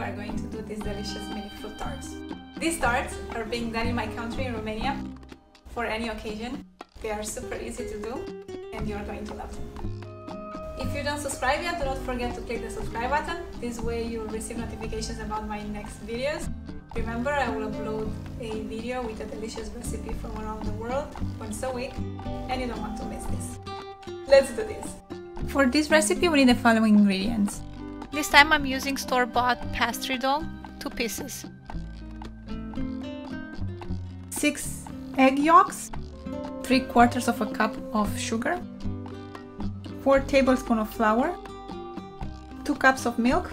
we are going to do these delicious mini fruit tarts. These tarts are being done in my country, in Romania, for any occasion. They are super easy to do and you are going to love them. If you don't subscribe yet, do not forget to click the subscribe button. This way you will receive notifications about my next videos. Remember, I will upload a video with a delicious recipe from around the world once a week, and you don't want to miss this. Let's do this! For this recipe we need the following ingredients. This time I'm using store-bought pastry dough, 2 pieces. 6 egg yolks, 3/4 of a cup of sugar, 4 tablespoons of flour, 2 cups of milk,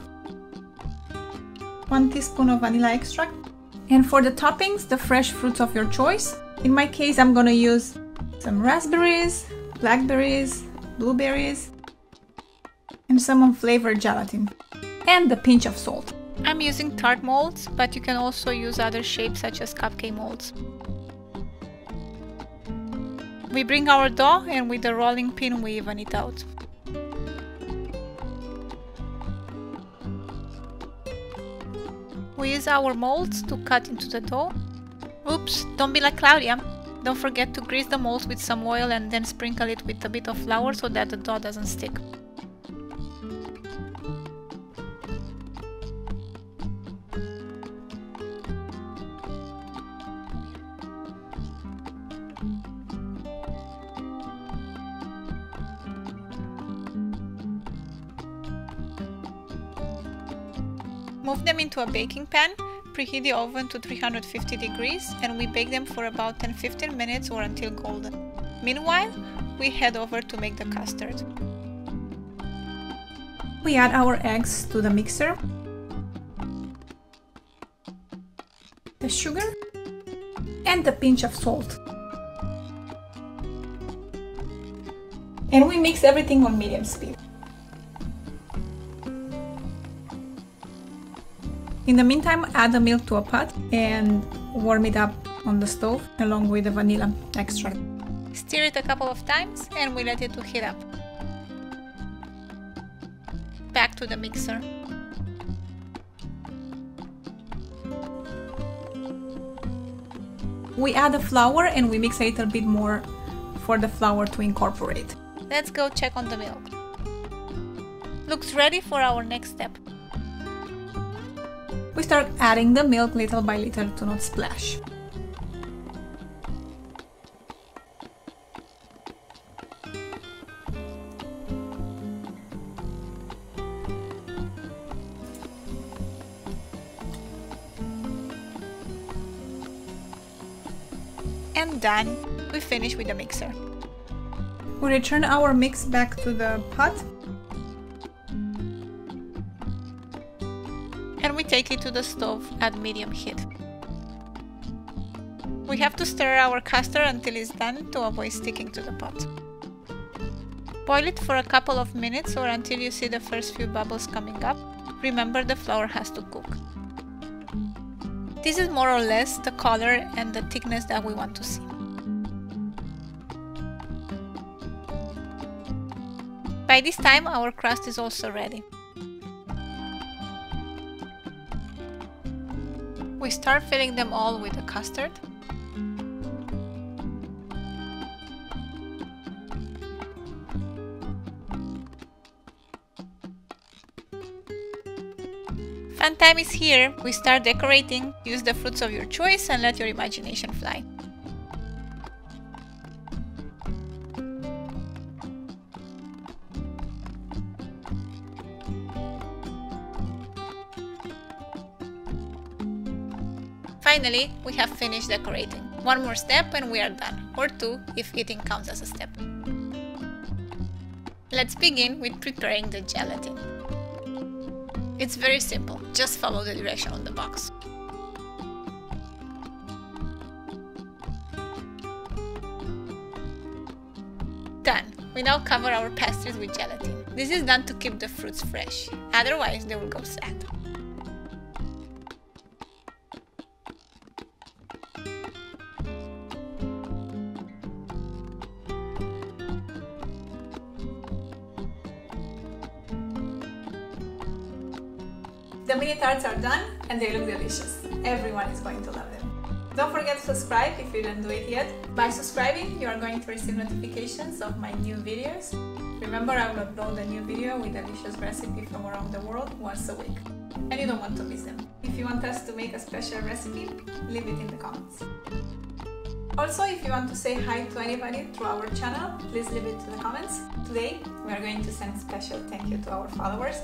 1 teaspoon of vanilla extract, and for the toppings, the fresh fruits of your choice. In my case, I'm gonna use some raspberries, blackberries, blueberries, and some unflavored gelatin, and a pinch of salt. I'm using tart molds, but you can also use other shapes such as cupcake molds. We bring our dough and with a rolling pin we even it out. We use our molds to cut into the dough. Oops, don't be like Claudia. Don't forget to grease the molds with some oil and then sprinkle it with a bit of flour so that the dough doesn't stick. Move them into a baking pan, preheat the oven to 350 degrees and we bake them for about 10-15 minutes or until golden. Meanwhile, we head over to make the custard. We add our eggs to the mixer, the sugar and a pinch of salt. And we mix everything on medium speed. In the meantime, add the milk to a pot and warm it up on the stove along with the vanilla extract. Stir it a couple of times and we let it to heat up. Back to the mixer. We add the flour and we mix a little bit more for the flour to incorporate. Let's go check on the milk. Looks ready for our next step. We start adding the milk little by little to not splash. And done! We finish with the mixer. We return our mix back to the pot. And we take it to the stove at medium heat. We have to stir our custard until it's done to avoid sticking to the pot. Boil it for a couple of minutes or until you see the first few bubbles coming up. Remember, the flour has to cook. This is more or less the color and the thickness that we want to see. By this time our crust is also ready. We start filling them all with the custard. Fun time is here! We start decorating. Use the fruits of your choice and let your imagination fly. Finally, we have finished decorating. One more step and we are done, or 2 if eating counts as a step. Let's begin with preparing the gelatin. It's very simple, just follow the direction on the box. Done! We now cover our pastries with gelatin. This is done to keep the fruits fresh, otherwise they will go sad. The mini tarts are done and they look delicious. Everyone is going to love them. Don't forget to subscribe if you didn't do it yet. By subscribing, you are going to receive notifications of my new videos. Remember, I will upload a new video with a delicious recipe from around the world once a week. And you don't want to miss them. If you want us to make a special recipe, leave it in the comments. Also, if you want to say hi to anybody through our channel, please leave it to the comments. Today, we are going to send a special thank you to our followers.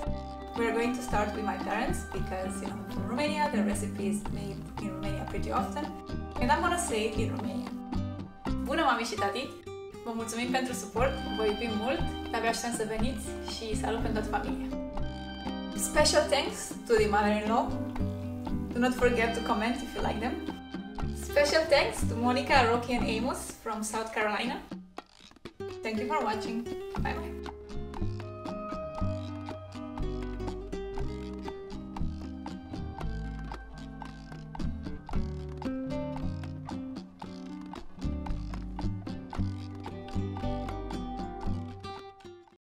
We are going to start with my parents because, from Romania, the recipe is made in Romania pretty often. And I'm gonna say it in Romanian. Bună, mami și tati! Vă mulțumim pentru suport, vă iubim mult, abia așteptăm să veniți și salut pentru toată familia! Special thanks to the mother-in-law. Do not forget to comment if you like them. Special thanks to Monica, Rocky and Amos from South Carolina. Thank you for watching. Bye bye.